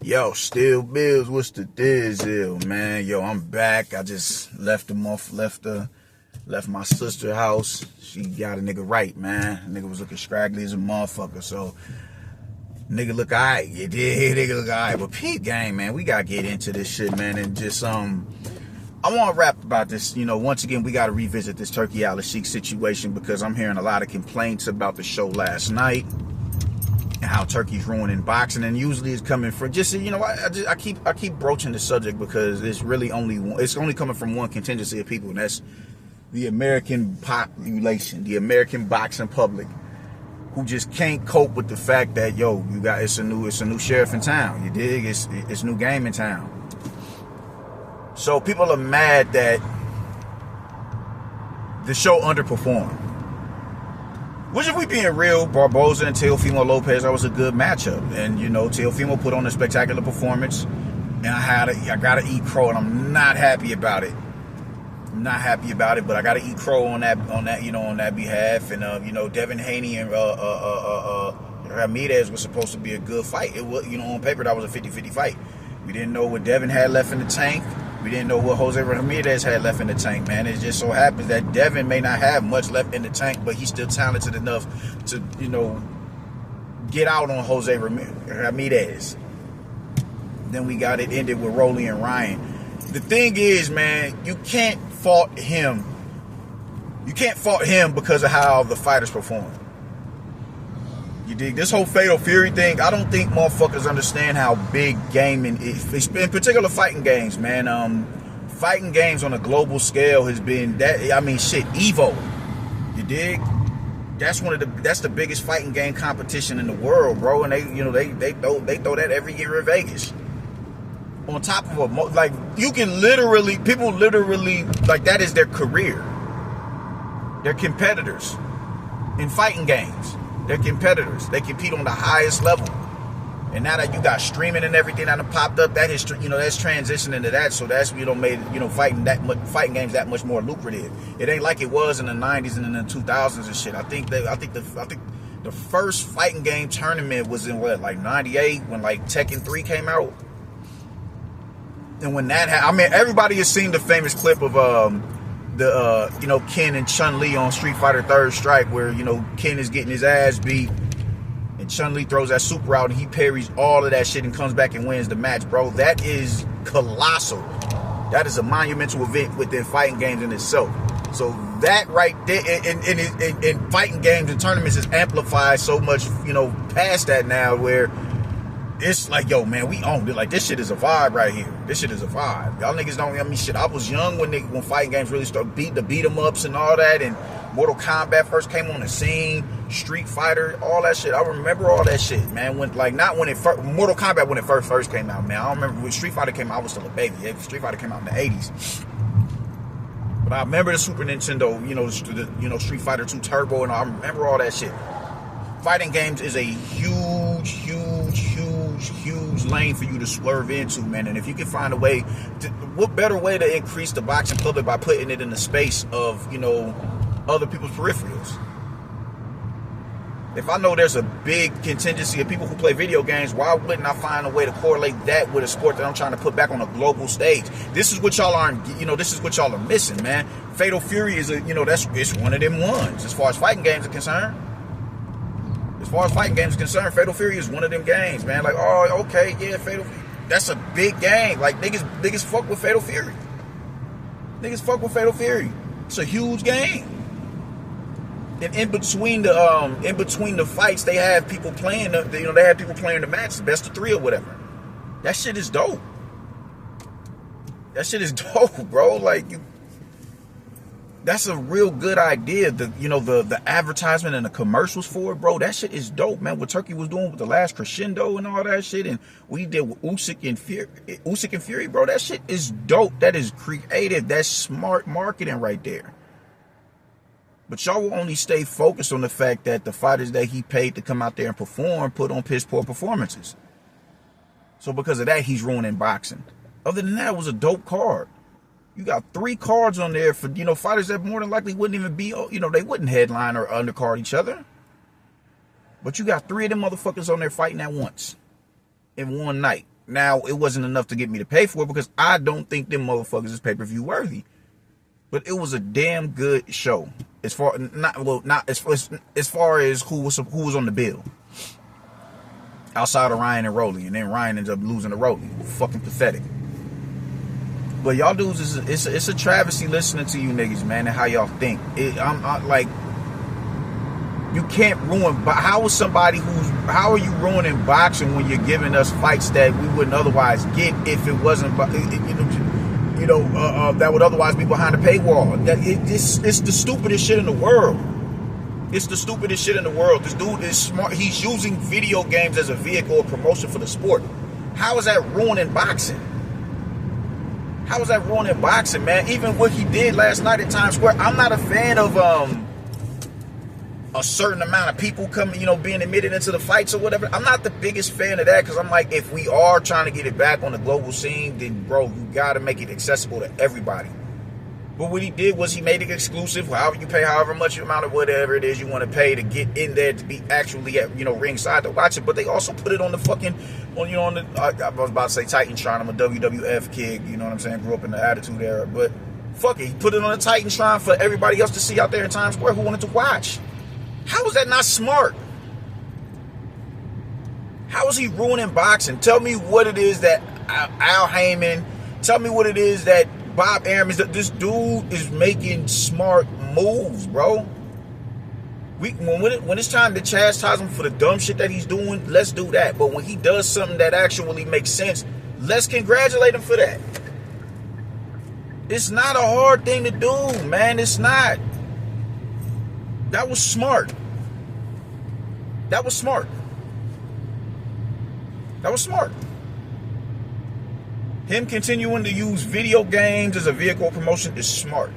Yo, Still Bills, what's the deal, man? Yo, I'm back. I just left my sister's house. She got a nigga right, man. Nigga was looking scraggly as a motherfucker, so nigga look alright. You did, nigga look alright. But Pete gang, man, we gotta get into this shit, man, and just I want to rap about this. You know, once again, we got to revisit this Turkey Al-Sheikh situation because I'm hearing a lot of complaints about the show last night and how Turkey's ruining boxing, and usually it's coming from just, you know, I keep broaching the subject because it's really only coming from one contingency of people, and that's the American population, the American boxing public, who just can't cope with the fact that it's a new sheriff in town. You dig? It's new game in town. So people are mad that the show underperformed. Which, if we being real, Barboza and Teofimo Lopez, that was a good matchup. And, you know, Teofimo put on a spectacular performance. And I gotta eat crow, and I'm not happy about it. I'm not happy about it, but I gotta eat crow on that behalf. And you know, Devin Haney and Ramirez was supposed to be a good fight. It was, you know, on paper that was a 50-50 fight. We didn't know what Devin had left in the tank. We didn't know what Jose Ramirez had left in the tank, man. It just so happens that Devin may not have much left in the tank, but he's still talented enough to, you know, get out on Jose Ramirez. Then we got it ended with Rolly and Ryan. The thing is, man, you can't fault him. You can't fault him because of how the fighters perform. You dig? This whole Fatal Fury thing, I don't think motherfuckers understand how big gaming is, in particular fighting games, man. Fighting games on a global scale has been that. I mean, shit, Evo. You dig? That's the biggest fighting game competition in the world, bro. And they throw that every year in Vegas. On top of people literally like that is their career. They're competitors in fighting games. They're competitors. They compete on the highest level. And now that you got streaming and everything that have popped up, that is, you know, that's transitioning into that. So that's, you know, made, you know, fighting games that much more lucrative. It ain't like it was in the 90s and in the 2000s and shit. I think the first fighting game tournament was in like 98 when like Tekken 3 came out. And when that happened, I mean, everybody has seen the famous clip of you know, Ken and Chun-Li on Street Fighter Third Strike, where, you know, Ken is getting his ass beat and Chun-Li throws that super out and he parries all of that shit and comes back and wins the match, bro. That is colossal. That is a monumental event within fighting games in itself. So that right there, in fighting games and tournaments is amplified so much, you know, past that now, where it's like, yo, man, we owned it. Like, this shit is a vibe right here. This shit is a vibe. Y'all niggas don't, I mean, shit, I was young when fighting games really started beat 'em ups and all that, and Mortal Kombat first came on the scene, Street Fighter, all that shit. I remember all that shit, man. Mortal Kombat when it first came out, man. I don't remember when Street Fighter came out, I was still a baby. Street Fighter came out in the 80s. But I remember the Super Nintendo, you know, Street Fighter 2 Turbo, and I remember all that shit. Fighting games is a huge lane for you to swerve into, man. And if you can find a way what better way to increase the boxing public by putting it in the space of, you know, other people's peripherals? If I know there's a big contingency of people who play video games, why wouldn't I find a way to correlate that with a sport that I'm trying to put back on a global stage? This is what y'all aren't, you know, this is what y'all are missing, man. Fatal Fury is it's one of them ones as far as fighting games are concerned. As far as fighting games are concerned, Fatal Fury is one of them games, man. Like, oh, okay, yeah, Fatal Fury. That's a big game. Like, niggas fuck with Fatal Fury. Niggas fuck with Fatal Fury. It's a huge game. And in between the fights, they have people playing the matches, best of 3 or whatever. That shit is dope. That shit is dope, bro. Like, that's a real good idea. The advertisement and the commercials for it, bro. That shit is dope, man. What Turkey was doing with the last crescendo and all that shit, and we did with Usyk and Fury, bro. That shit is dope. That is creative. That's smart marketing right there. But y'all will only stay focused on the fact that the fighters that he paid to come out there and perform put on piss poor performances. So because of that, he's ruining boxing. Other than that, it was a dope card. You got 3 cards on there for, you know, fighters that more than likely wouldn't even be, you know, they wouldn't headline or undercard each other. But you got 3 of them motherfuckers on there fighting at once in one night. Now, it wasn't enough to get me to pay for it because I don't think them motherfuckers is pay-per-view worthy. But it was a damn good show. As far as far as who was on the bill. Outside of Ryan and Rolly, and then Ryan ends up losing to Rolly. Fucking pathetic. But y'all dudes, it's a travesty listening to you niggas, man, and how y'all think. I'm like, you can't ruin. How are you ruining boxing when you're giving us fights that we wouldn't otherwise get if it wasn't, that would otherwise be behind a paywall? It's the stupidest shit in the world. It's the stupidest shit in the world. This dude is smart. He's using video games as a vehicle of promotion for the sport. How is that ruining boxing? How is that ruining boxing, man? Even what he did last night at Times Square, I'm not a fan of a certain amount of people coming, being admitted into the fights or whatever. I'm not the biggest fan of that because I'm like, if we are trying to get it back on the global scene, then, bro, you got to make it accessible to everybody. But what he did was he made it exclusive. However you pay, however much amount of whatever it is you want to pay to get in there to be actually at, ringside to watch it. But they also put it on the fucking, I was about to say Titantron. I'm a WWF kid, you know what I'm saying? Grew up in the Attitude Era. But fuck it, he put it on the Titantron for everybody else to see out there in Times Square who wanted to watch. How is that not smart? How is he ruining boxing? Tell me what it is that Al Heyman, tell me what it is that Bob Arum is. This dude is making smart moves, bro. When it's time to chastise him for the dumb shit that he's doing, let's do that. But when he does something that actually makes sense, let's congratulate him for that. It's not a hard thing to do, man. It's not. That was smart. That was smart. That was smart. Him continuing to use video games as a vehicle of promotion is smart.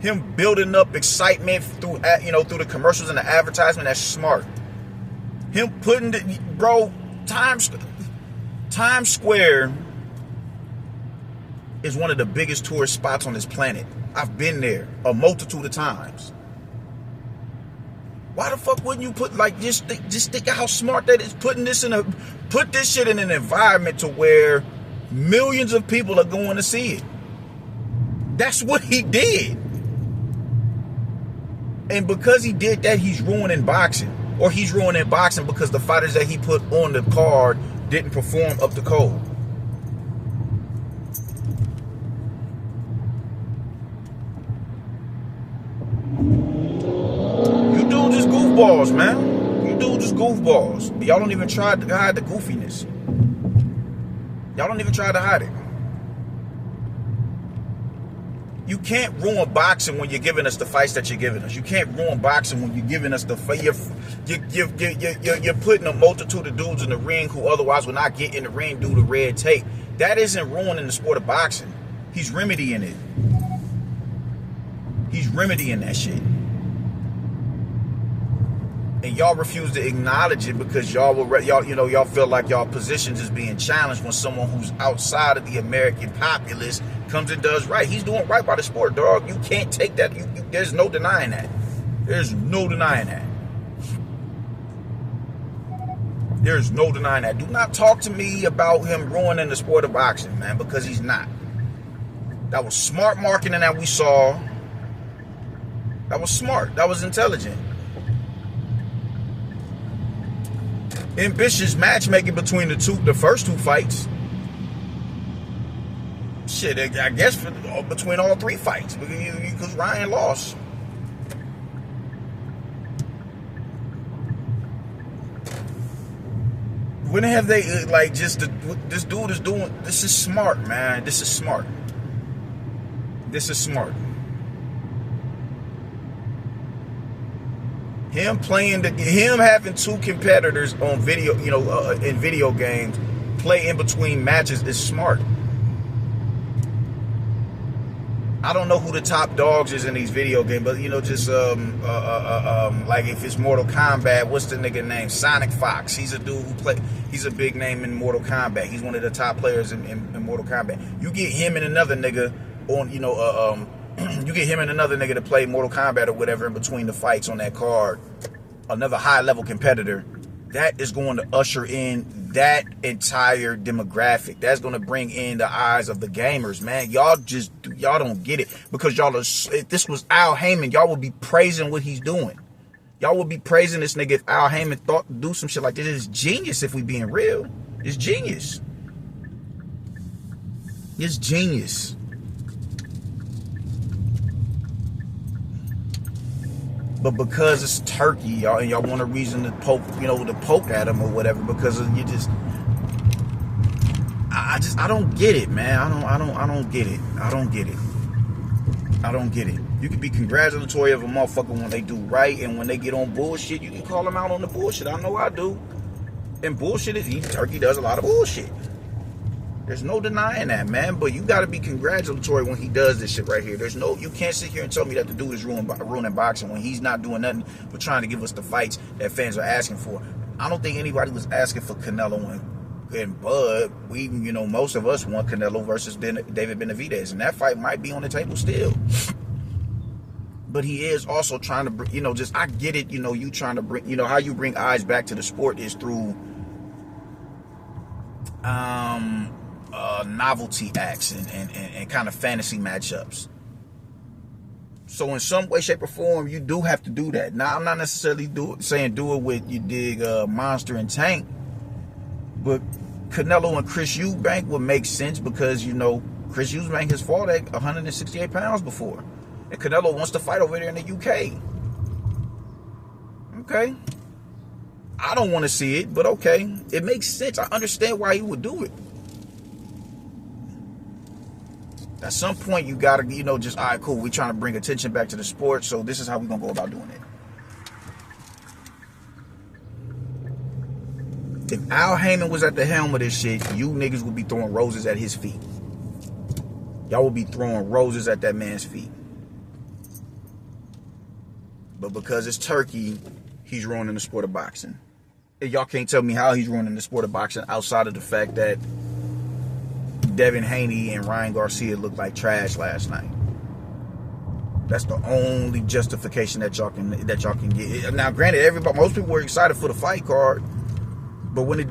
Him building up excitement through the commercials and the advertisement, that's smart. Him putting Times Square is one of the biggest tourist spots on this planet. I've been there a multitude of times. Why the fuck wouldn't you put, just think of how smart that is, put this shit in an environment to where millions of people are going to see it. That's what he did. And because he did that, he's ruining boxing. Or he's ruining boxing because the fighters that he put on the card didn't perform up to code. You dudes is goofballs, man. You dudes is goofballs. Y'all don't even try to hide the goofiness. Y'all don't even try to hide it. You can't ruin boxing when you're giving us the fights that you're giving us. You can't ruin boxing when you're giving us the fight. You're putting a multitude of dudes in the ring who otherwise would not get in the ring due to red tape. That isn't ruining the sport of boxing. He's remedying it. He's remedying that shit. And y'all refuse to acknowledge it because y'all feel like y'all positions is being challenged when someone who's outside of the American populace comes and does right. He's doing right by the sport, dog. You can't take that. There's no denying that. There's no denying that. There's no denying that. Do not talk to me about him ruining the sport of boxing, man, because he's not. That was smart marketing that we saw. That was smart. That was intelligent. Ambitious matchmaking between the first two fights. Shit, I guess between all three fights because Ryan lost. When have they this dude is doing? This is smart, man. This is smart. This is smart. Him having two competitors on video, in video games, play in between matches is smart. I don't know who the top dogs is in these video games, but like if it's Mortal Kombat, what's the nigga name? Sonic Fox. He's a dude he's a big name in Mortal Kombat. He's one of the top players in Mortal Kombat. You get him and another nigga on, you get him and another nigga to play Mortal Kombat or whatever in between the fights on that card. Another high-level competitor. that is going to usher in that entire demographic. That's going to bring in the eyes of the gamers, man. Y'all don't get it, because if this was Al Heyman, y'all would be praising what he's doing. Y'all would be praising this nigga if Al Heyman thought to do some shit like this. It's genius, if we being real. It's genius. It's genius. But because it's Turkey, y'all, and y'all want a reason to poke, to poke at him or whatever, because you just, I don't get it, man. I don't get it. I don't get it. I don't get it. You can be congratulatory of a motherfucker when they do right, and when they get on bullshit, you can call them out on the bullshit. I know I do. And bullshit Turkey does a lot of bullshit. There's no denying that, man. But you got to be congratulatory when he does this shit right here. You can't sit here and tell me that the dude is ruining boxing when he's not doing nothing but trying to give us the fights that fans are asking for. I don't think anybody was asking for Canelo and Bud. Most of us want Canelo versus David Benavidez, and that fight might be on the table still. But he is also trying to bring, I get it, you trying to bring, how you bring eyes back to the sport is through novelty acts and kind of fantasy matchups. So in some way, shape, or form, you do have to do that. Now, I'm not necessarily saying do it with, Monster and Tank, but Canelo and Chris Eubank would make sense, because, Chris Eubank has fought at 168 pounds before. And Canelo wants to fight over there in the UK. Okay. I don't want to see it, but okay. It makes sense. I understand why he would do it. At some point, you got to, all right, cool. We're trying to bring attention back to the sport, so this is how we're going to go about doing it. If Al Heyman was at the helm of this shit, you niggas would be throwing roses at his feet. Y'all would be throwing roses at that man's feet. But because it's Turkey, he's ruining the sport of boxing. And y'all can't tell me how he's ruining the sport of boxing outside of the fact that Devin Haney and Ryan Garcia looked like trash last night. That's the only justification that y'all can get. Now, granted, most people were excited for the fight card, but when they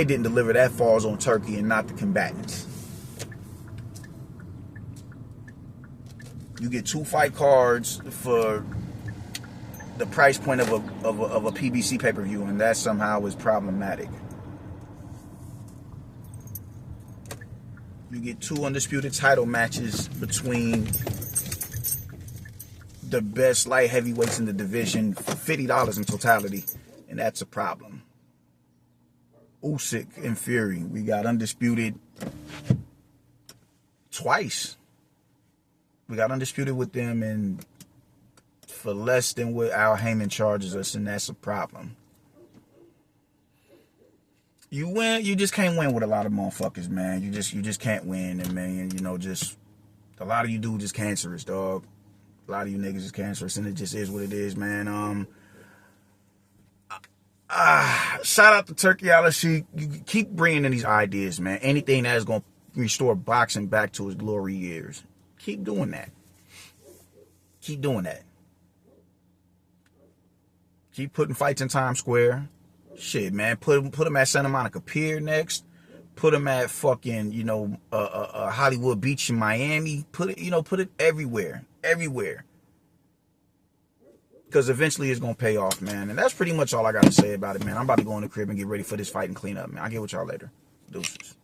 didn't deliver, that falls on Turkey and not the combatants. You get 2 fight cards for the price point of a PBC pay-per-view, and that somehow is problematic. You get 2 undisputed title matches between the best light heavyweights in the division for $50 in totality, and that's a problem. Usyk and Fury, we got undisputed twice. We got undisputed with them, and for less than what Al Heyman charges us, and that's a problem. You just can't win with a lot of motherfuckers, man. You just can't win, and man, just a lot of you dudes is cancerous, dog. A lot of you niggas is cancerous, and it just is what it is, man. Shout out to Turkey Al-Sheikh. You keep bringing in these ideas, man. Anything that is going to restore boxing back to its glory years. Keep doing that. Keep doing that. Keep putting fights in Times Square. Shit, man. Put them at Santa Monica Pier next. Put them at fucking, Hollywood Beach in Miami. Put it everywhere. Everywhere. Because eventually it's going to pay off, man. And that's pretty much all I got to say about it, man. I'm about to go in the crib and get ready for this fight and clean up, man. I'll get with y'all later. Deuces.